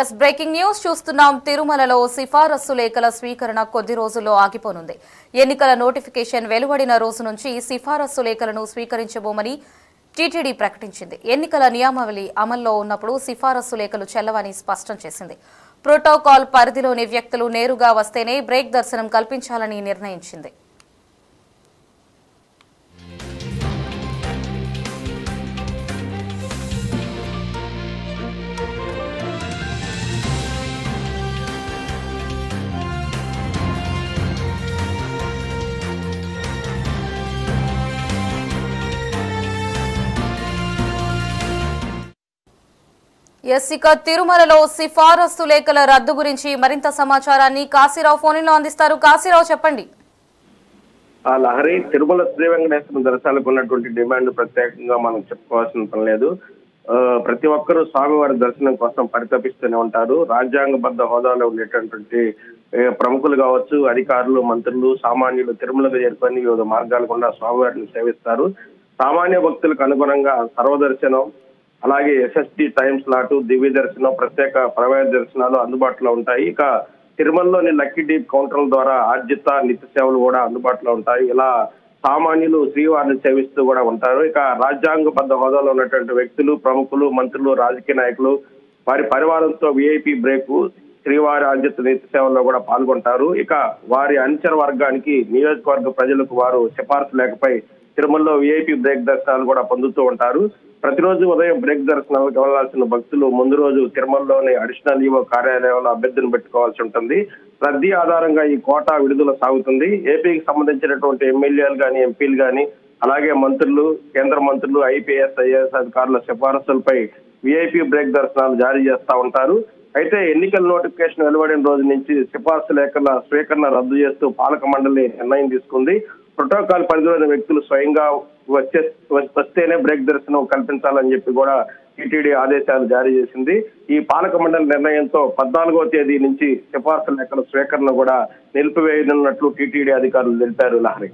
Yes breaking news చూస్తున్నాం. తిరుమలలో సిఫారసు లేఖల స్వీకరణ కొద్ది రోజుల్లో ఆగిపోనుంది. ఎన్నికల నోటిఫికేషన్ వెలువడిన రోజు నుంచి సిఫారసు లేఖలను స్వీకరించబోమని టీటీడీ ప్రకటించింది. ఎన్నికల నియమావళి అమల్లో ఉన్నప్పుడు సిఫారసు లేఖలు చెల్లవని స్పష్టం చేసింది. ప్రోటోకాల్ పరిధిలోని వ్యక్తులు నేరుగా వస్తేనే బ్రేక్ దర్శనం కల్పించాలని నిర్ణయించింది. ఇక తిరుమలలో సిఫారసు లేఖల రద్దు గురించి మరింత సమాచారాన్ని కాశీరావు ఫోన్లో అందిస్తారు. కాశీరావు, చెప్పండి. లహరి, తిరుమల శ్రీ వెంకటేశ్వర దర్శనాలకు ఉన్నటువంటి డిమాండ్ ప్రత్యేకంగా మనం చెప్పుకోవాల్సిన పని లేదు. ప్రతి ఒక్కరూ స్వామివారి దర్శనం కోసం పరితపిస్తూనే ఉంటారు. రాజ్యాంగబద్ధ హోదాలో ఉండేటటువంటి ప్రముఖులు కావచ్చు, అధికారులు, మంత్రులు, సామాన్యులు తిరుమలకు చేరుకొని వివిధ మార్గాల గుండా స్వామివారిని సేవిస్తారు. సామాన్య భక్తులకు అనుగుణంగా సర్వదర్శనం, అలాగే ఎస్ఎస్టీ టైమ్ స్లాట్, దివ్య దర్శనం, ప్రత్యేక ప్రవేశ దర్శనాలు అందుబాటులో ఉంటాయి. ఇక తిరుమలలోని లక్కీ డీప్ కౌంటర్ల ద్వారా ఆర్జిత నిత్య సేవలు కూడా అందుబాటులో ఉంటాయి. ఇలా సామాన్యులు శ్రీవారిని సేవిస్తూ కూడా ఉంటారు. ఇక రాజ్యాంగబద్ధ హోదాలో ఉన్నటువంటి వ్యక్తులు, ప్రముఖులు, మంత్రులు, రాజకీయ నాయకులు వారి పరివారంతో విఐపి బ్రేక్, శ్రీవారి ఆర్జిత నిత్య సేవల్లో కూడా పాల్గొంటారు. ఇక వారి అనుచర వర్గానికి, నియోజకవర్గ ప్రజలకు వారు సిఫార్సు లేఖపై తిరుమలలో విఐపి బ్రేక్ దర్శనాలు కూడా పొందుతూ ఉంటారు. ప్రతిరోజు ఉదయం బ్రేక్ దర్శనాలకు వెళ్లాల్సిన భక్తులు ముందు రోజు తిరుమలలోని అడిషనల్ ఈవో కార్యాలయంలో అభ్యర్థిని పెట్టుకోవాల్సి ఉంటుంది. రద్దీ ఆధారంగా ఈ కోటా విడుదల సాగుతుంది. ఏపీకి సంబంధించినటువంటి ఎమ్మెల్యేలు కానీ, ఎంపీలు కానీ, అలాగే మంత్రులు, కేంద్ర మంత్రులు, ఐపీఎస్, ఐఏఎస్ అధికారుల సిఫారసులపై విఐపి బ్రేక్ దర్శనాలు జారీ చేస్తా ఉంటారు. అయితే ఎన్నికల నోటిఫికేషన్ వెలువడిన రోజు నుంచి సిఫార్సు లేఖల స్వీకరణ రద్దు చేస్తూ పాలక మండలి నిర్ణయం తీసుకుంది. ప్రోటోకాల్ పరిధిలోని వ్యక్తులు స్వయంగా వస్తేనే బ్రేక్ దర్శనం కల్పించాలని చెప్పి కూడా టీటీడీ ఆదేశాలు జారీ చేసింది. ఈ పాలక మండలి నిర్ణయంతో 14వ తేదీ నుంచి సిఫార్సు లేఖల స్వీకరణ కూడా నిలిపివేయనున్నట్లు టీటీడీ అధికారులు తెలిపారు. లహరి.